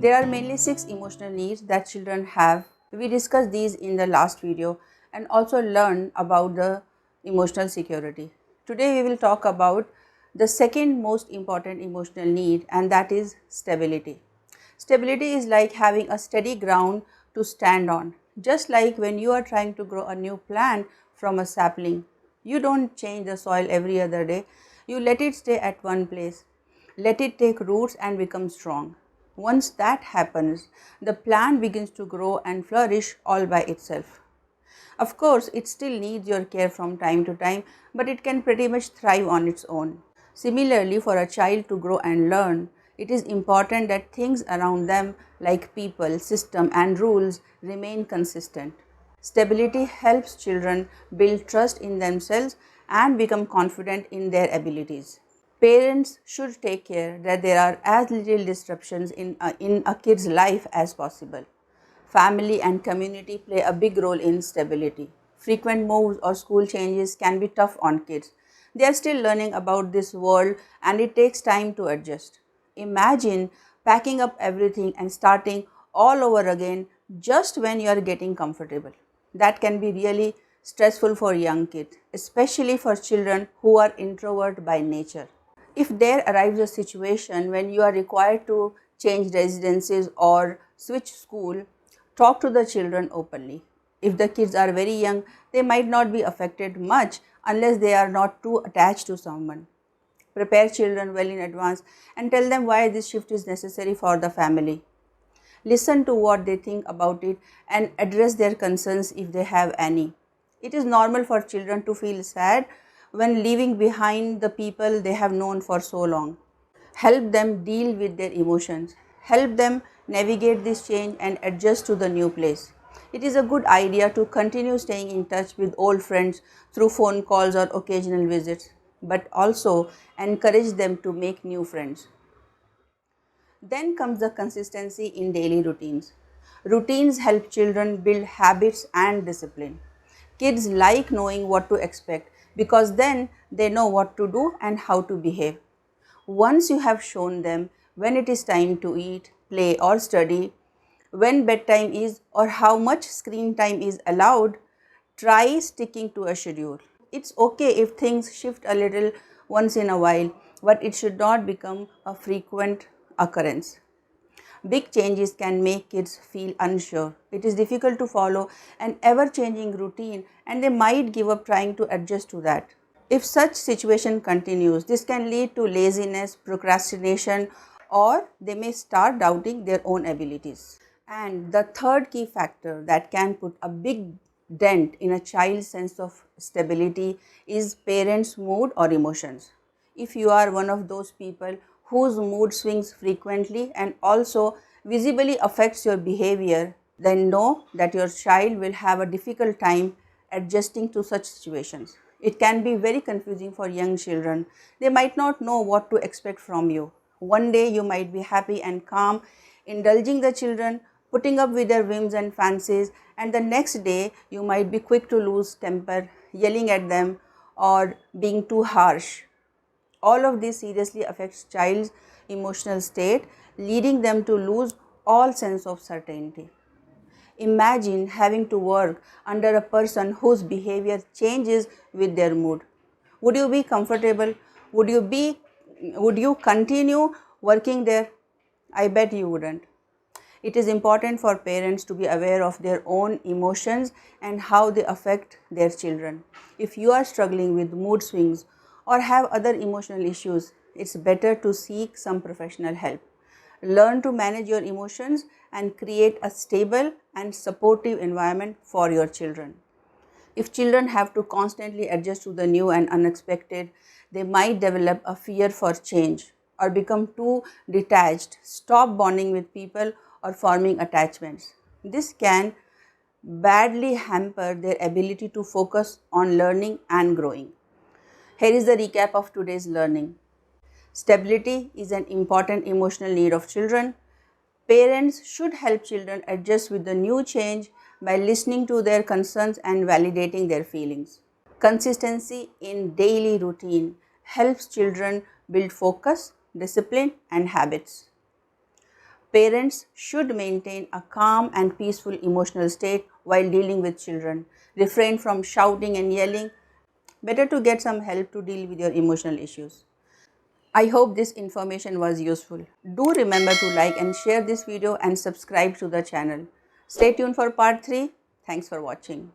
There are mainly 6 emotional needs that children have. We discussed these in the last video and also learned about the emotional security. Today we will talk about the second most important emotional need, and that is stability. Stability is like having a steady ground to stand on. Just like when you are trying to grow a new plant from a sapling, you don't change the soil every other day, you let it stay at one place. Let it take roots and become strong. Once that happens, the plant begins to grow and flourish all by itself. Of course, it still needs your care from time to time, but it can pretty much thrive on its own. Similarly, for a child to grow and learn, it is important that things around them, like people, system, and rules, remain consistent. Stability helps children build trust in themselves and become confident in their abilities. Parents should take care that there are as little disruptions in a kid's life as possible. Family and community play a big role in stability. Frequent moves or school changes can be tough on kids. They are still learning about this world and it takes time to adjust. Imagine packing up everything and starting all over again just when you are getting comfortable. That can be really stressful for young kids, especially for children who are introvert by nature. If there arrives a situation when you are required to change residences or switch school, talk to the children openly. If the kids are very young, they might not be affected much unless they are not too attached to someone. Prepare children well in advance and tell them why this shift is necessary for the family. Listen to what they think about it and address their concerns if they have any. It is normal for children to feel sad when leaving behind the people they have known for so long. Help them deal with their emotions. Help them navigate this change and adjust to the new place. It is a good idea to continue staying in touch with old friends through phone calls or occasional visits, but also encourage them to make new friends. Then comes the consistency in daily routines. Routines help children build habits and discipline. Kids like knowing what to expect because then they know what to do and how to behave. Once you have shown them when it is time to eat, play, or study, when bedtime is, or how much screen time is allowed, try sticking to a schedule. It's okay if things shift a little once in a while, but it should not become a frequent occurrence. Big changes can make kids feel unsure. It is difficult to follow an ever changing routine and they might give up trying to adjust to that. If such situation continues, this can lead to laziness, procrastination, or they may start doubting their own abilities. And the third key factor that can put a big dent in a child's sense of stability is parents' mood or emotions. If you are one of those people whose mood swings frequently and also visibly affects your behavior, then know that your child will have a difficult time adjusting to such situations. It can be very confusing for young children. They might not know what to expect from you. One day you might be happy and calm, indulging the children, putting up with their whims and fancies, and the next day you might be quick to lose temper, yelling at them, or being too harsh. All of this seriously affects child's emotional state, leading them to lose all sense of certainty. Imagine having to work under a person whose behavior changes with their mood. Would you be comfortable? Would you continue working there? I bet you wouldn't. It is important for parents to be aware of their own emotions and how they affect their children. If you are struggling with mood swings or have other emotional issues, it's better to seek some professional help. Learn to manage your emotions and create a stable and supportive environment for your children. If children have to constantly adjust to the new and unexpected, they might develop a fear for change or become too detached, stop bonding with people, or forming attachments. This can badly hamper their ability to focus on learning and growing. Here is the recap of today's learning. Stability is an important emotional need of children. Parents should help children adjust with the new change by listening to their concerns and validating their feelings. Consistency in daily routine helps children build focus, discipline, and habits. Parents should maintain a calm and peaceful emotional state while dealing with children. Refrain from shouting and yelling. Better to get some help to deal with your emotional issues. I hope this information was useful. Do remember to like and share this video and subscribe to the channel. Stay tuned for part 3. Thanks for watching.